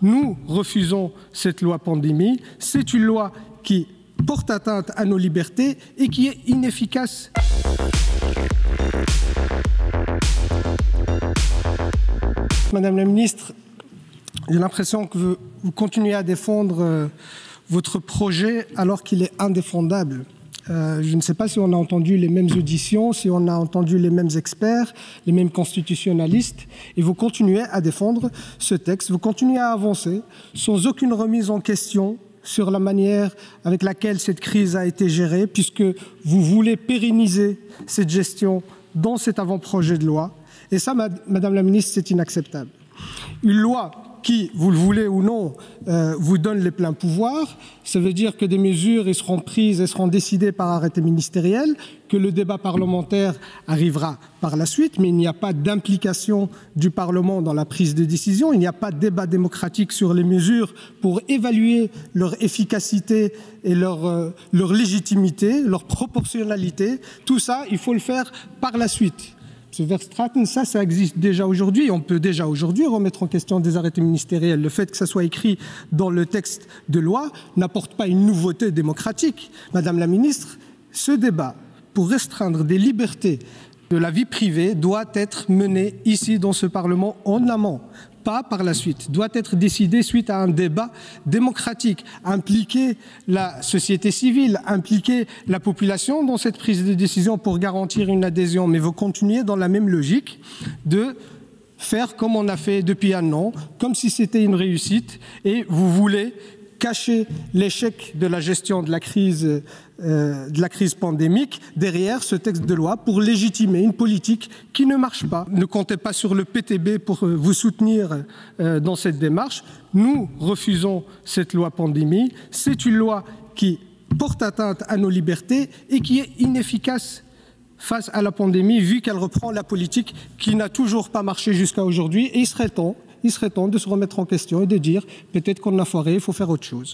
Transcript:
Nous refusons cette loi pandémie. C'est une loi qui porte atteinte à nos libertés et qui est inefficace. Madame la ministre, j'ai l'impression que vous continuez à défendre votre projet alors qu'il est indéfendable. Je ne sais pas si on a entendu les mêmes auditions, si on a entendu les mêmes experts, les mêmes constitutionnalistes, et vous continuez à défendre ce texte, vous continuez à avancer sans aucune remise en question sur la manière avec laquelle cette crise a été gérée, puisque vous voulez pérenniser cette gestion dans cet avant-projet de loi. Et ça, Madame la ministre, c'est inacceptable. Une loi qui, vous le voulez ou non, vous donne les pleins pouvoirs. Ça veut dire que des mesures seront prises et seront décidées par arrêté ministériel, que le débat parlementaire arrivera par la suite, mais il n'y a pas d'implication du Parlement dans la prise de décision, il n'y a pas de débat démocratique sur les mesures pour évaluer leur efficacité et leur légitimité, leur proportionnalité. Tout ça, il faut le faire par la suite. Ce Verstraeten, ça existe déjà aujourd'hui. On peut déjà aujourd'hui remettre en question des arrêtés ministériels. Le fait que ça soit écrit dans le texte de loi n'apporte pas une nouveauté démocratique. Madame la ministre, ce débat pour restreindre des libertés de la vie privée doit être mené ici dans ce Parlement en amont, pas par la suite, doit être décidé suite à un débat démocratique, impliquer la société civile, impliquer la population dans cette prise de décision pour garantir une adhésion. Mais vous continuez dans la même logique de faire comme on a fait depuis un an, comme si c'était une réussite, et vous voulez cacher l'échec de la gestion de la crise pandémique derrière ce texte de loi pour légitimer une politique qui ne marche pas. Ne comptez pas sur le PTB pour vous soutenir dans cette démarche. Nous refusons cette loi pandémie. C'est une loi qui porte atteinte à nos libertés et qui est inefficace face à la pandémie, vu qu'elle reprend la politique qui n'a toujours pas marché jusqu'à aujourd'hui. Et il serait temps de se remettre en question et de dire peut-être qu'on a foiré, il faut faire autre chose.